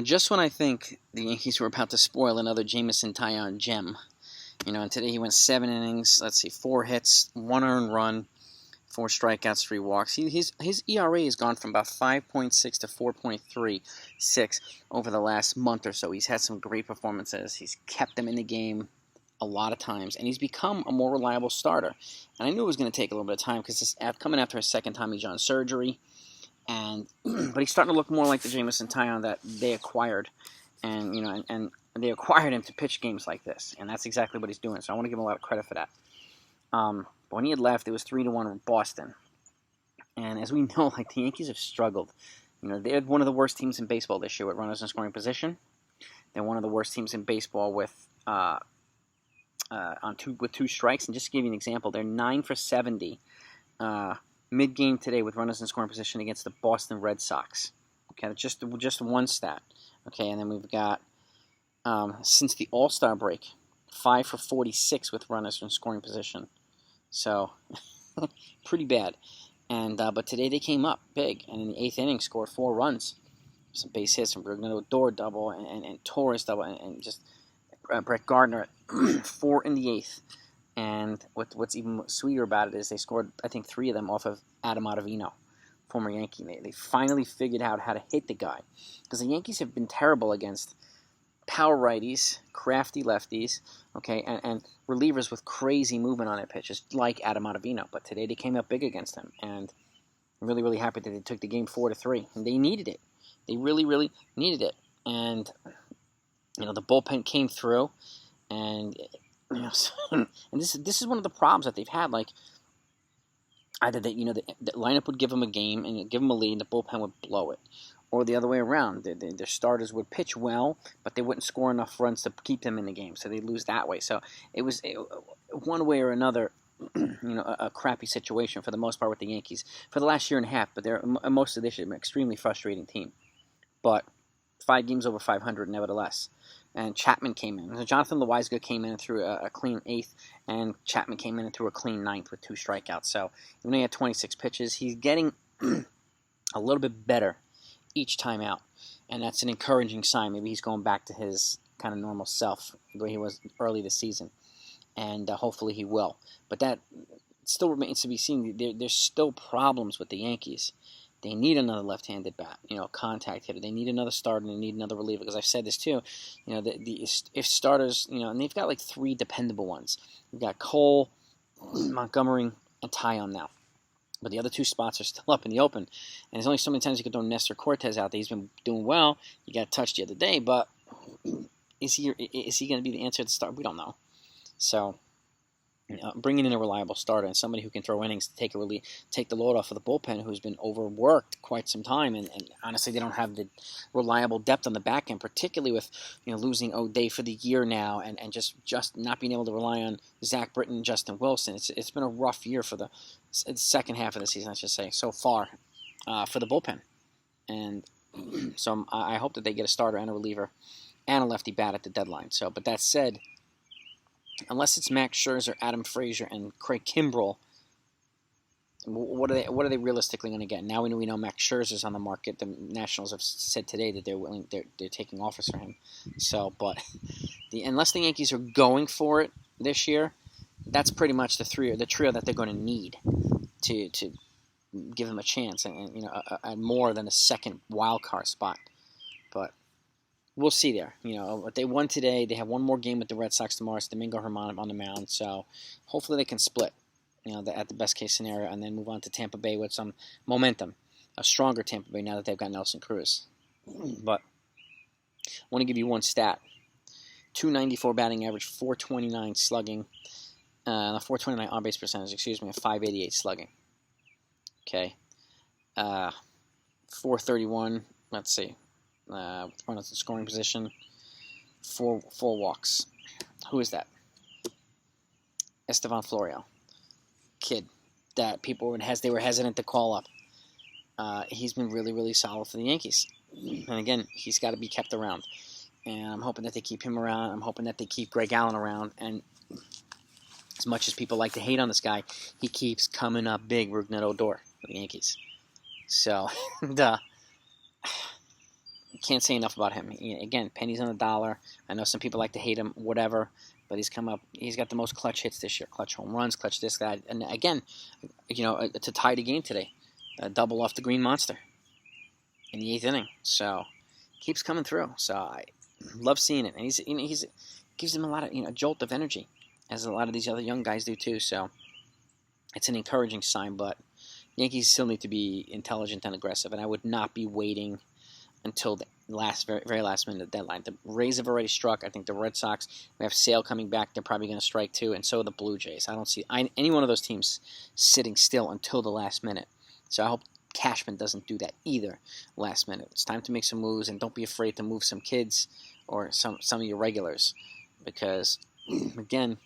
Just when I think the Yankees were about to spoil another Jameson Taillon gem, and today he went 7 innings, 4 hits, 1 earned run, 4 strikeouts, 3 walks. His ERA has gone from about 5.6 to 4.36 over the last month or so. He's had some great performances. He's kept them in the game a lot of times, and he's become a more reliable starter. And I knew it was going to take a little bit of time because coming after his second time, he's on surgery. But he's starting to look more like the Jameson Taillon that they acquired, and they acquired him to pitch games like this, and that's exactly what he's doing. So I want to give him a lot of credit for that. But when he had left, it was 3-1 with Boston, and as we know, the Yankees have struggled. They're one of the worst teams in baseball this year with runners in scoring position. They're one of the worst teams in baseball with 2 strikes. And just to give you an example, they're 9 for 70. Mid-game today with runners in scoring position against the Boston Red Sox. Okay, that's just one stat. Okay, and then we've got, since the All-Star break, 5 for 46 with runners in scoring position. So, pretty bad. And but today they came up big, and in the 8th inning scored 4 runs. Some base hits, some Odor double, and Torres double, and just Brett Gardner 4 in the 8th. And what's even sweeter about it is they scored, I think, 3 of them off of Attn, former Yankee. They finally figured out how to hit the guy. Because the Yankees have been terrible against power righties, crafty lefties, okay, and relievers with crazy movement on their pitches, like Attn. But today they came up big against him. And I'm really, really happy that they took the game 4-3. And they needed it. They really, really needed it. And, the bullpen came through. And... and this is one of the problems that they've had. Either that the lineup would give them a game and give them a lead, and the bullpen would blow it, or the other way around. Their starters would pitch well, but they wouldn't score enough runs to keep them in the game, so they lose that way. So it was one way or another, a crappy situation for the most part with the Yankees for the last year and a half. But they're most of this year an extremely frustrating team. But 5 games over 500, nevertheless. And Chapman came in. So Jonathan Loaisiga came in and threw a clean 8th, and Chapman came in and threw a clean 9th with 2 strikeouts. So even though he had 26 pitches, he's getting a little bit better each time out, and that's an encouraging sign. Maybe he's going back to his kind of normal self, the way he was early this season, and hopefully he will. But that still remains to be seen. There's still problems with the Yankees. They need another left-handed bat, contact hitter. They need another starter, and they need another reliever. Because I've said this too, if starters, and they've got 3 dependable ones. We've got Cole, Montgomery, and Taillon now. But the other 2 spots are still up in the open. And there's only so many times you can throw Nestor Cortez out there. He's been doing well. He got touched the other day, but is he going to be the answer to the start? We don't know. So bringing in a reliable starter and somebody who can throw innings to take the load off of the bullpen, who's been overworked quite some time, and honestly they don't have the reliable depth on the back end, particularly with losing O'Day for the year now, and just not being able to rely on Zach Britton and Justin Wilson. It's been a rough year for the second half of the season, I should say, so far for the bullpen. And so I hope that they get a starter and a reliever and a lefty bat at the deadline. So, but that said, unless it's Max Scherzer, Adam Frazier, and Craig Kimbrell, what are they realistically going to get? Now we know Max Scherzer's on the market. The Nationals have said today that they're taking offers for him. So, but unless the Yankees are going for it this year, that's pretty much the trio that they're going to need to give them a chance, and more than a second wild card spot. But we'll see there. They won today. They have one more game with the Red Sox tomorrow. It's Domingo Germán on the mound. So hopefully they can split, at the best case scenario, and then move on to Tampa Bay with some momentum. A stronger Tampa Bay now that they've got Nelson Cruz. But I want to give you one stat. 294 batting average, 429 slugging, 429 on-base percentage, and 588 slugging. Okay. 431, let's see. Runners in scoring position, 4 walks. Who is that? Estevan Florial, kid that they were hesitant to call up. He's been really, really solid for the Yankees, and again, he's got to be kept around. And I'm hoping that they keep him around. I'm hoping that they keep Greg Allen around. And as much as people like to hate on this guy, he keeps coming up big. Odor for the Yankees. So, can't say enough about him. Again, pennies on the dollar. I know some people like to hate him, whatever, but he's come up. He's got the most clutch hits this year, clutch home runs, clutch this, that, and again, to tie the game today, a double off the Green Monster in the 8th inning. So keeps coming through. So I love seeing it, and he's gives him a lot of a jolt of energy, as a lot of these other young guys do too. So it's an encouraging sign, but Yankees still need to be intelligent and aggressive, and I would not be waiting until the very last minute of the deadline. The Rays have already struck. I think the Red Sox, we have Sale coming back. They're probably going to strike too, and so are the Blue Jays. I don't see any one of those teams sitting still until the last minute. So I hope Cashman doesn't do that either last minute. It's time to make some moves, and don't be afraid to move some kids or some of your regulars, because, again,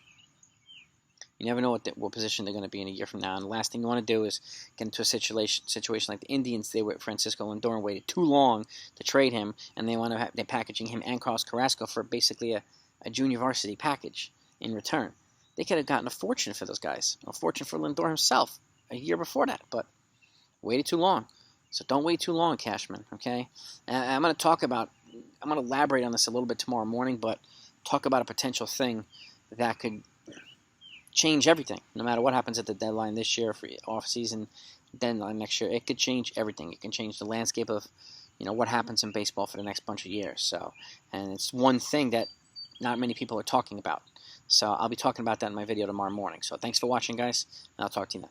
you never know what position they're going to be in a year from now. And the last thing you want to do is get into a situation like the Indians did with Francisco Lindor and waited too long to trade him, and they're packaging him and Carlos Carrasco for basically a junior varsity package in return. They could have gotten a fortune for those guys, a fortune for Lindor himself a year before that, but waited too long. So don't wait too long, Cashman, okay? And I'm going to elaborate on this a little bit tomorrow morning, but talk about a potential thing that could change everything, no matter what happens at the deadline this year, for off-season deadline next year. It could change everything. It can change the landscape of, what happens in baseball for the next bunch of years. So, and it's one thing that not many people are talking about. So I'll be talking about that in my video tomorrow morning. So thanks for watching, guys, and I'll talk to you then.